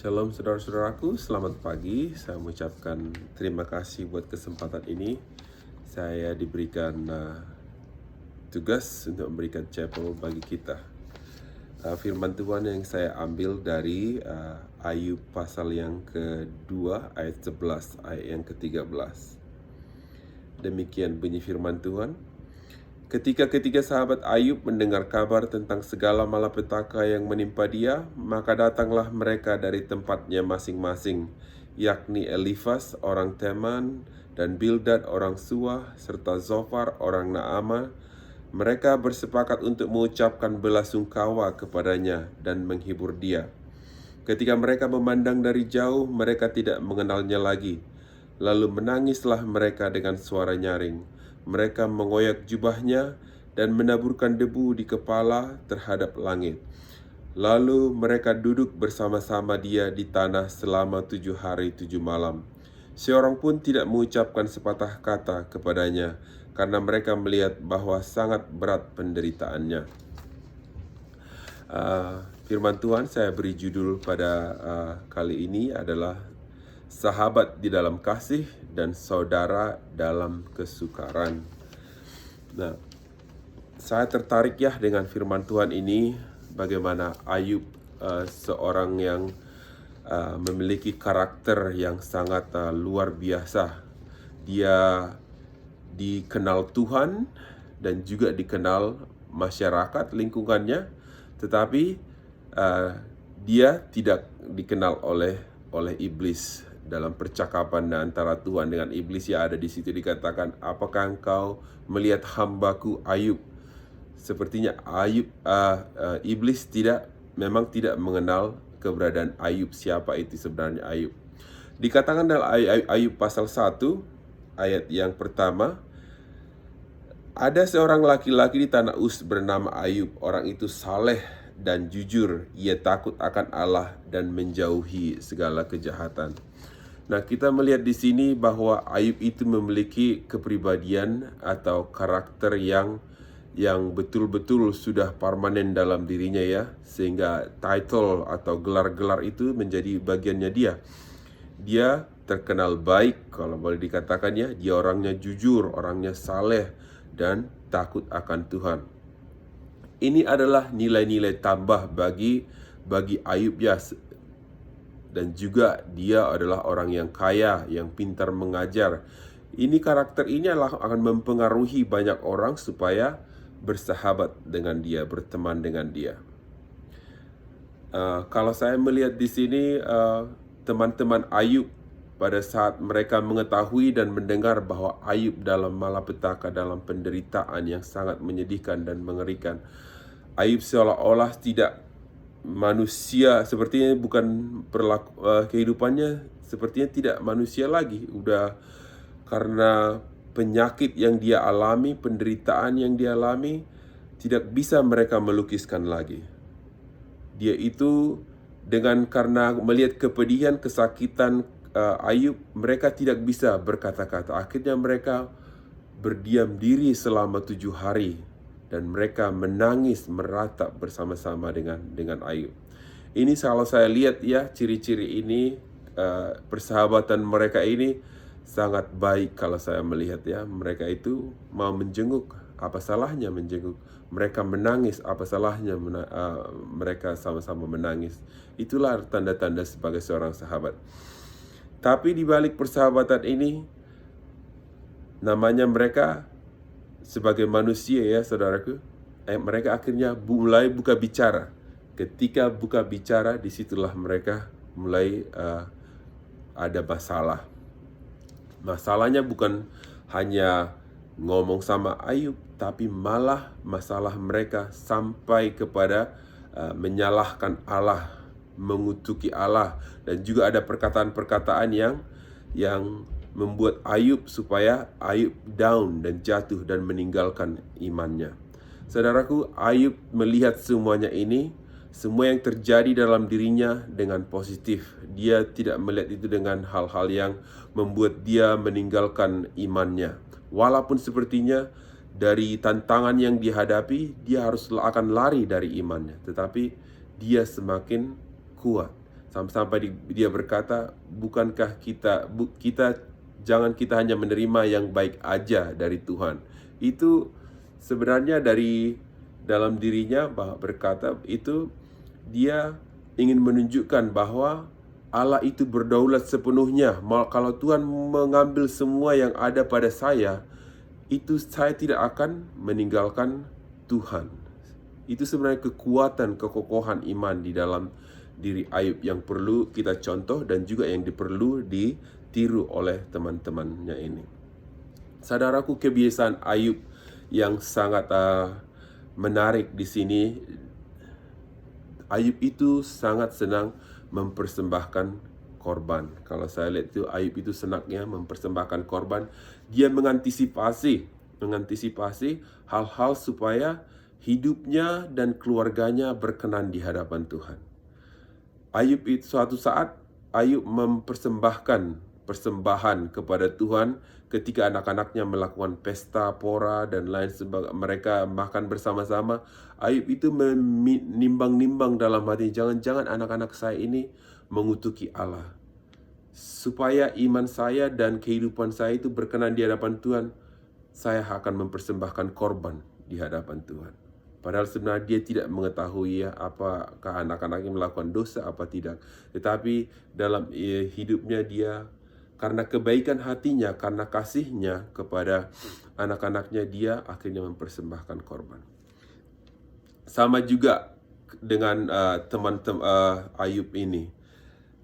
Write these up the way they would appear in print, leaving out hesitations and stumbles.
Shalom saudara-saudaraku, selamat pagi. Saya mengucapkan terima kasih buat kesempatan ini. Saya diberikan tugas untuk memberikan chapel bagi kita. Firman Tuhan yang saya ambil dari Ayub pasal yang kedua ayat 11, ayat yang ke-13. Demikian bunyi firman Tuhan. Ketika ketiga sahabat Ayub mendengar kabar tentang segala malapetaka yang menimpa dia, maka datanglah mereka dari tempatnya masing-masing, yakni Elifas orang Teman dan Bildad orang Suah, serta Zofar orang Naama. Mereka bersepakat untuk mengucapkan belasungkawa kepadanya dan menghibur dia. Ketika mereka memandang dari jauh, mereka tidak mengenalnya lagi. Lalu menangislah mereka dengan suara nyaring. Mereka mengoyak jubahnya dan menaburkan debu di kepala terhadap langit. Lalu mereka duduk bersama-sama dia di tanah selama 7 hari 7 malam. Seorang pun tidak mengucapkan sepatah kata kepadanya, karena mereka melihat bahwa sangat berat penderitaannya. Firman Tuhan saya beri judul pada kali ini adalah sahabat di dalam kasih dan saudara dalam kesukaran. Nah, saya tertarik ya dengan firman Tuhan ini, bagaimana Ayub seorang yang memiliki karakter yang sangat luar biasa. Dia dikenal Tuhan dan juga dikenal masyarakat lingkungannya, tetapi dia tidak dikenal oleh iblis. Dalam percakapan antara Tuhan dengan iblis yang ada di situ dikatakan, apakah engkau melihat hambaku Ayub? Sepertinya iblis memang tidak mengenal keberadaan Ayub, siapa itu sebenarnya Ayub. Dikatakan dalam Ayub pasal 1 ayat yang pertama, ada seorang laki-laki di tanah Uz bernama Ayub. Orang itu saleh dan jujur. Ia takut akan Allah dan menjauhi segala kejahatan. Nah, kita melihat di sini bahwa Ayub itu memiliki kepribadian atau karakter yang betul-betul sudah permanen dalam dirinya ya, sehingga title atau gelar-gelar itu menjadi bagiannya dia. Dia terkenal baik, kalau boleh dikatakan ya, dia orangnya jujur, orangnya saleh dan takut akan Tuhan. Ini adalah nilai-nilai tambah bagi Ayub ya. Dan juga dia adalah orang yang kaya, yang pintar mengajar. Karakter ini akan mempengaruhi banyak orang supaya bersahabat dengan dia, berteman dengan dia. Kalau saya melihat di sini teman-teman Ayub, pada saat mereka mengetahui dan mendengar bahwa Ayub dalam malapetaka, dalam penderitaan yang sangat menyedihkan dan mengerikan, Ayub seolah-olah tidak manusia, sepertinya bukan kehidupannya sepertinya tidak manusia lagi. Udah karena penyakit yang dia alami, penderitaan yang dia alami, tidak bisa mereka melukiskan lagi. Dia itu karena melihat kepedihan, kesakitan Ayub, mereka tidak bisa berkata-kata. Akhirnya mereka berdiam diri selama 7 hari. Dan mereka menangis meratap bersama-sama dengan Ayub. Ini kalau saya lihat ya, ciri-ciri ini, persahabatan mereka ini sangat baik kalau saya melihat ya. Mereka itu mau menjenguk, apa salahnya menjenguk? Mereka menangis, apa salahnya mereka sama-sama menangis? Itulah tanda-tanda sebagai seorang sahabat. Tapi di balik persahabatan ini, namanya mereka sebagai manusia ya saudaraku, mereka akhirnya mulai buka bicara. Ketika buka bicara, disitulah mereka mulai ada masalah. Masalahnya bukan hanya ngomong sama Ayub, tapi malah masalah mereka sampai kepada menyalahkan Allah, mengutuki Allah. Dan juga ada perkataan-perkataan yang membuat Ayub supaya Ayub down dan jatuh dan meninggalkan imannya. Saudaraku, Ayub melihat semuanya ini, semua yang terjadi dalam dirinya dengan positif. Dia tidak melihat itu dengan hal-hal yang membuat dia meninggalkan imannya. Walaupun sepertinya dari tantangan yang dihadapi, dia akan lari dari imannya. Tetapi dia semakin kuat, Sampai dia berkata, bukankah jangan kita hanya menerima yang baik aja dari Tuhan. Itu sebenarnya dari dalam dirinya berkata itu dia ingin menunjukkan bahwa Allah itu berdaulat sepenuhnya. Kalau Tuhan mengambil semua yang ada pada saya, itu saya tidak akan meninggalkan Tuhan. Itu sebenarnya kekuatan, kekokohan iman di dalam diri Ayub yang perlu kita contoh dan juga yang perlu ditiru oleh teman-temannya ini. Saudaraku, kebiasaan Ayub yang sangat menarik di sini, Ayub itu sangat senang mempersembahkan korban. Kalau saya lihat itu Ayub itu senangnya mempersembahkan korban. Dia mengantisipasi hal-hal supaya hidupnya dan keluarganya berkenan di hadapan Tuhan. Ayub itu suatu saat Ayub mempersembahkan persembahan kepada Tuhan ketika anak-anaknya melakukan pesta pora dan lain sebagainya, mereka makan bersama-sama. Ayub itu menimbang-nimbang dalam hati, jangan-jangan anak-anak saya ini mengutuki Allah. Supaya iman saya dan kehidupan saya itu berkenan di hadapan Tuhan, saya akan mempersembahkan korban di hadapan Tuhan. Padahal sebenarnya dia tidak mengetahui apakah anak-anaknya melakukan dosa apa tidak. Tetapi dalam hidupnya dia, karena kebaikan hatinya, karena kasihnya kepada anak-anaknya, dia akhirnya mempersembahkan korban. Sama juga dengan teman-teman Ayub ini.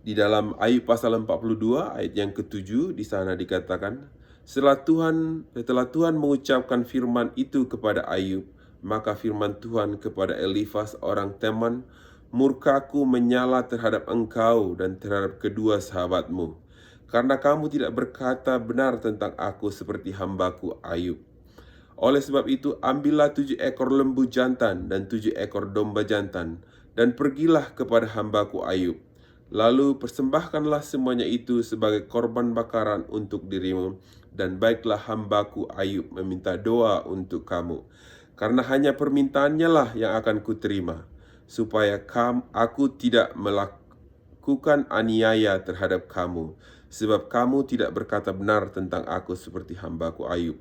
Di dalam Ayub pasal 42 ayat yang ke-7 di sana dikatakan, setelah Tuhan mengucapkan firman itu kepada Ayub, maka firman Tuhan kepada Elifas orang Teman, murkaku menyala terhadap engkau dan terhadap kedua sahabatmu, karena kamu tidak berkata benar tentang aku seperti hambaku Ayub. Oleh sebab itu, ambillah 7 ekor lembu jantan dan 7 ekor domba jantan, dan pergilah kepada hambaku Ayub. Lalu persembahkanlah semuanya itu sebagai korban bakaran untuk dirimu, dan baiklah hambaku Ayub meminta doa untuk kamu. Karena hanya permintaannya lah yang akan kuterima, supaya aku tidak melakukan aniaya terhadap kamu, sebab kamu tidak berkata benar tentang aku seperti hambaku Ayub.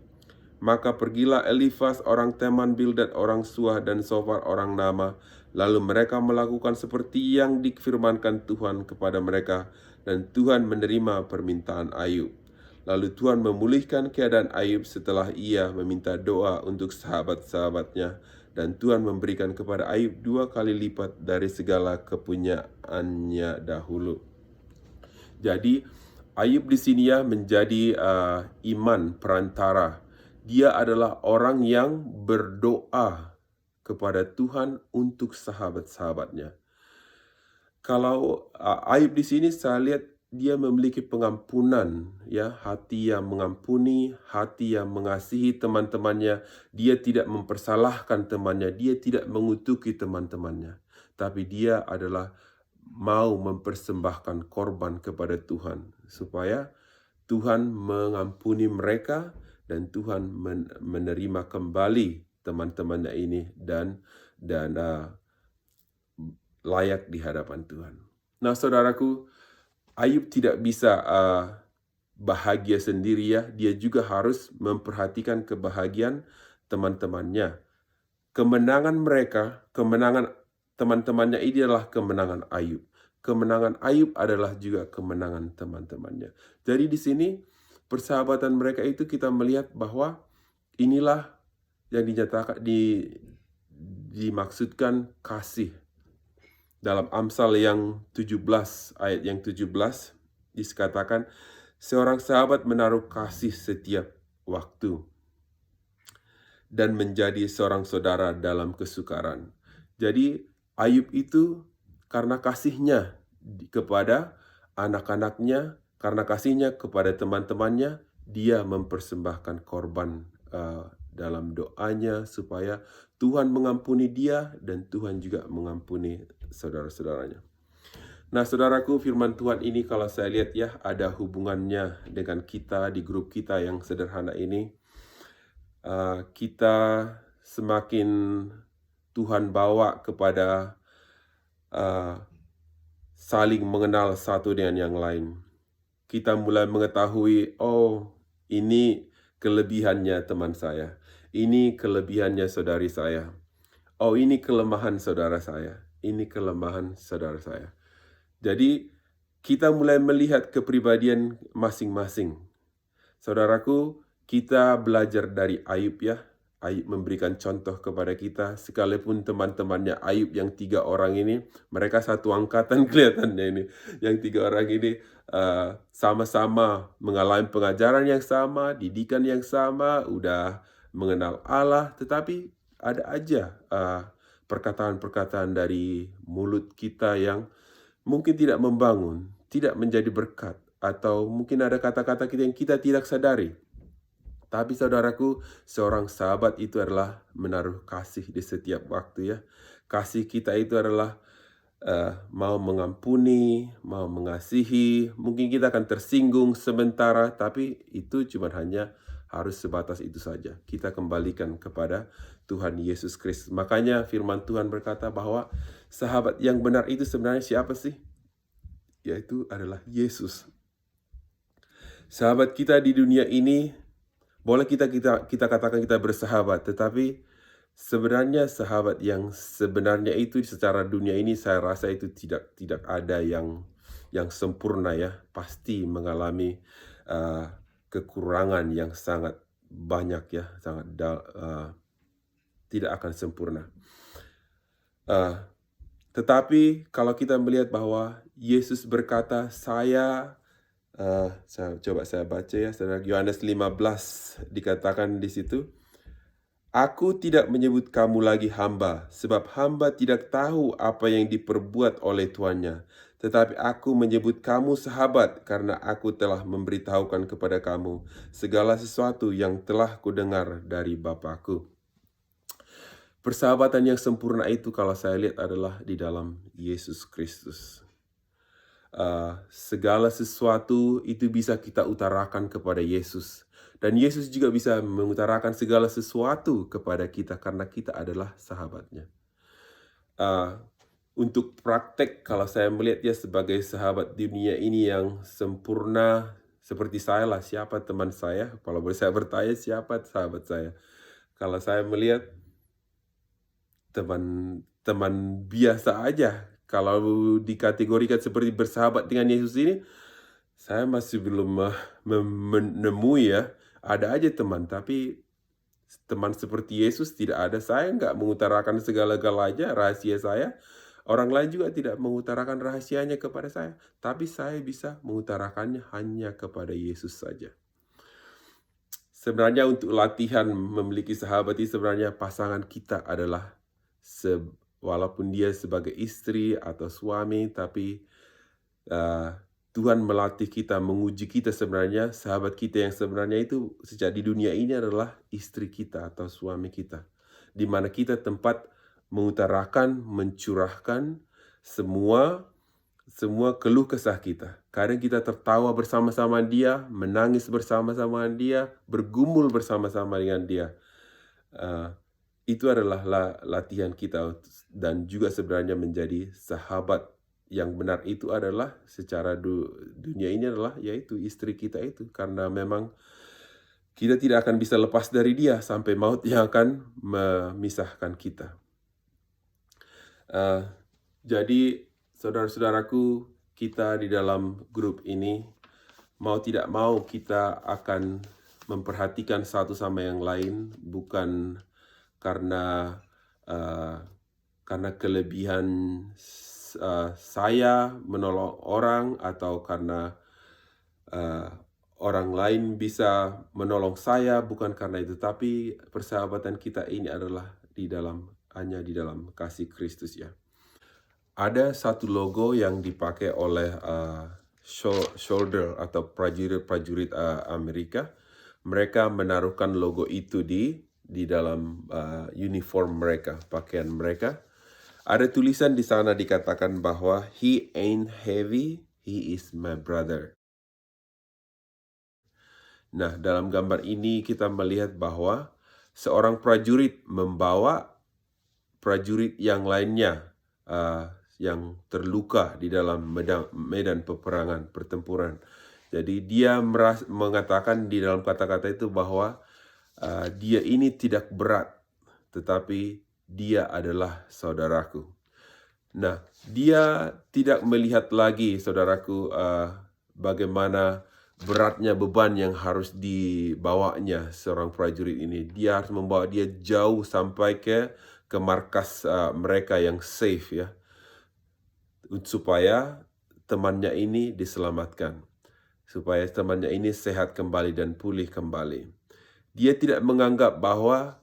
Maka pergilah Elifas orang Teman, Bildad orang Suah, dan Sofar orang Nama. Lalu mereka melakukan seperti yang difirmankan Tuhan kepada mereka, dan Tuhan menerima permintaan Ayub. Lalu Tuhan memulihkan keadaan Ayub setelah ia meminta doa untuk sahabat-sahabatnya, dan Tuhan memberikan kepada Ayub 2 kali lipat dari segala kepunyaannya dahulu. Jadi Ayub di sini menjadi iman perantara. Dia adalah orang yang berdoa kepada Tuhan untuk sahabat-sahabatnya. Kalau Ayub di sini saya lihat dia memiliki pengampunan, hati yang mengampuni, hati yang mengasihi teman-temannya. Dia tidak mempersalahkan temannya, dia tidak mengutuki teman-temannya, tapi dia adalah mau mempersembahkan korban kepada Tuhan supaya Tuhan mengampuni mereka dan Tuhan menerima kembali teman-temannya ini dan layak di hadapan Tuhan. Nah, saudaraku, Ayub tidak bisa bahagia sendiri dia juga harus memperhatikan kebahagiaan teman-temannya. Kemenangan teman-temannya ini adalah kemenangan Ayub. Kemenangan Ayub adalah juga kemenangan teman-temannya. Jadi di sini persahabatan mereka itu kita melihat bahwa inilah yang dimaksudkan kasih. Dalam Amsal yang 17 ayat yang 17 dikatakan, seorang sahabat menaruh kasih setiap waktu dan menjadi seorang saudara dalam kesukaran. Jadi Ayub itu karena kasihnya kepada anak-anaknya, karena kasihnya kepada teman-temannya, dia mempersembahkan korban dalam doanya supaya Tuhan mengampuni dia dan Tuhan juga mengampuni saudara-saudaranya. Nah, saudaraku, firman Tuhan ini kalau saya lihat ada hubungannya dengan kita di grup kita yang sederhana ini. Kita semakin Tuhan bawa kepada saling mengenal satu dengan yang lain. Kita mulai mengetahui, oh, ini kelebihannya teman saya. Ini kelebihannya saudari saya. Oh, ini kelemahan saudara saya. Ini kelemahan saudara saya. Jadi, kita mulai melihat kepribadian masing-masing. Saudaraku, kita belajar dari Ayub ya. Ayub memberikan contoh kepada kita, sekalipun teman-temannya Ayub yang 3 orang ini, mereka satu angkatan kelihatannya ini. Yang 3 orang ini sama-sama mengalami pengajaran yang sama, didikan yang sama, udah mengenal Allah, tetapi ada aja perkataan-perkataan dari mulut kita yang mungkin tidak membangun, tidak menjadi berkat, atau mungkin ada kata-kata kita yang kita tidak sadari. Tapi saudaraku, seorang sahabat itu adalah menaruh kasih di setiap waktu ya. Kasih kita itu adalah mau mengampuni, mau mengasihi. Mungkin kita akan tersinggung sementara, tapi itu cuma hanya harus sebatas itu saja. Kita kembalikan kepada Tuhan Yesus Kristus. Makanya firman Tuhan berkata bahwa sahabat yang benar itu sebenarnya siapa sih? Yaitu adalah Yesus. Sahabat kita di dunia ini, boleh kita katakan kita bersahabat, tetapi sebenarnya sahabat yang sebenarnya itu secara dunia ini saya rasa itu tidak ada yang sempurna ya. Pasti mengalami kekurangan yang sangat banyak ya, tidak akan sempurna. Tetapi kalau kita melihat bahwa Yesus berkata, saya baca ya, saudara. Yohanes 15 dikatakan di situ, aku tidak menyebut kamu lagi hamba, sebab hamba tidak tahu apa yang diperbuat oleh tuannya. Tetapi aku menyebut kamu sahabat, karena aku telah memberitahukan kepada kamu segala sesuatu yang telah kudengar dari Bapa-Ku. Persahabatan yang sempurna itu kalau saya lihat adalah di dalam Yesus Kristus. Segala sesuatu itu bisa kita utarakan kepada Yesus. Dan Yesus juga bisa mengutarakan segala sesuatu kepada kita karena kita adalah sahabatnya. Untuk praktek, kalau saya melihat ya sebagai sahabat dunia ini yang sempurna, seperti saya lah, siapa teman saya? Kalau boleh saya bertanya, siapa sahabat saya? Kalau saya melihat teman biasa aja, kalau dikategorikan seperti bersahabat dengan Yesus ini, saya masih belum menemui ya. Ada aja teman, tapi teman seperti Yesus tidak ada. Saya nggak mengutarakan segala-galanya, rahasia saya. Orang lain juga tidak mengutarakan rahasianya kepada saya. Tapi saya bisa mengutarakannya hanya kepada Yesus saja. Sebenarnya untuk latihan memiliki sahabat ini sebenarnya pasangan kita adalah walaupun dia sebagai istri atau suami, tapi Tuhan melatih kita, menguji kita sebenarnya. Sahabat kita yang sebenarnya itu sejak di dunia ini adalah istri kita atau suami kita. Di mana kita tempat mengutarakan, mencurahkan semua keluh kesah kita. Kadang kita tertawa bersama-sama dia, menangis bersama-sama dia, bergumul bersama-sama dengan dia. Itu adalah latihan kita, dan juga sebenarnya menjadi sahabat yang benar itu adalah secara dunia ini adalah yaitu istri kita itu, karena memang kita tidak akan bisa lepas dari dia sampai maut yang akan memisahkan kita. Jadi saudara-saudaraku, kita di dalam grup ini mau tidak mau kita akan memperhatikan satu sama yang lain, bukan karena kelebihan saya menolong orang atau karena orang lain bisa menolong saya, bukan karena itu. Tapi persahabatan kita ini adalah hanya di dalam kasih Kristus ya. Ada satu logo yang dipakai oleh soldier atau prajurit Amerika. Mereka menaruhkan logo itu di dalam uniform mereka, pakaian mereka. Ada tulisan di sana dikatakan bahwa he ain't heavy, he is my brother. Nah, dalam gambar ini kita melihat bahwa seorang prajurit membawa prajurit yang lainnya yang terluka di dalam medan peperangan, pertempuran. Jadi dia mengatakan di dalam kata-kata itu bahwa dia ini tidak berat, tetapi dia adalah saudaraku. Nah, dia tidak melihat lagi, saudaraku, bagaimana beratnya beban yang harus dibawanya seorang prajurit ini. Dia harus membawa dia jauh sampai ke markas mereka yang safe ya, supaya temannya ini diselamatkan, supaya temannya ini sehat kembali dan pulih kembali. Dia tidak menganggap bahwa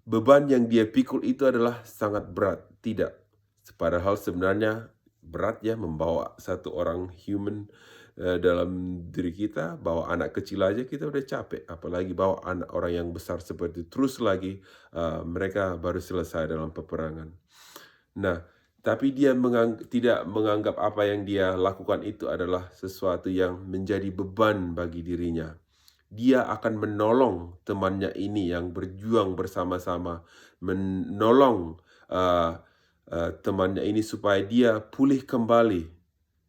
beban yang dia pikul itu adalah sangat berat, tidak. Padahal sebenarnya berat ya membawa satu orang human dalam diri kita, bawa anak kecil aja kita udah capek, apalagi bawa anak orang yang besar seperti itu. Terus lagi mereka baru selesai dalam peperangan. Nah, tapi dia tidak menganggap apa yang dia lakukan itu adalah sesuatu yang menjadi beban bagi dirinya. Dia akan menolong temannya ini yang berjuang bersama-sama, menolong temannya ini supaya dia pulih kembali,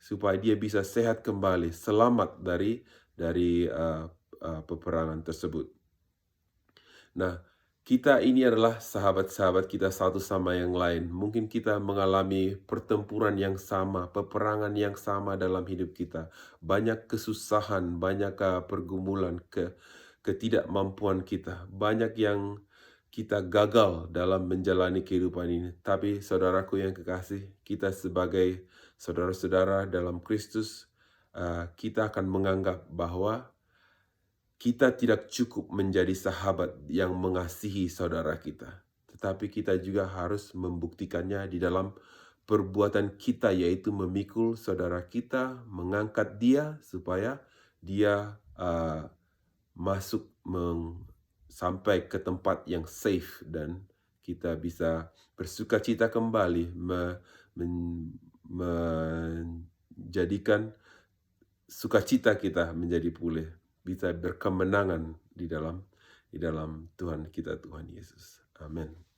supaya dia bisa sehat kembali, selamat dari peperangan tersebut. Nah, kita ini adalah sahabat-sahabat kita satu sama yang lain. Mungkin kita mengalami pertempuran yang sama, peperangan yang sama dalam hidup kita. Banyak kesusahan, banyak pergumulan, ketidakmampuan kita. Banyak yang kita gagal dalam menjalani kehidupan ini. Tapi saudaraku yang kekasih, kita sebagai saudara-saudara dalam Kristus, kita akan menganggap bahwa kita tidak cukup menjadi sahabat yang mengasihi saudara kita, tetapi kita juga harus membuktikannya di dalam perbuatan kita, yaitu memikul saudara kita, mengangkat dia supaya dia masuk sampai ke tempat yang safe dan kita bisa bersukacita kembali menjadikan sukacita kita menjadi pulih, bisa berkemenangan di dalam Tuhan kita, Tuhan Yesus. Amin.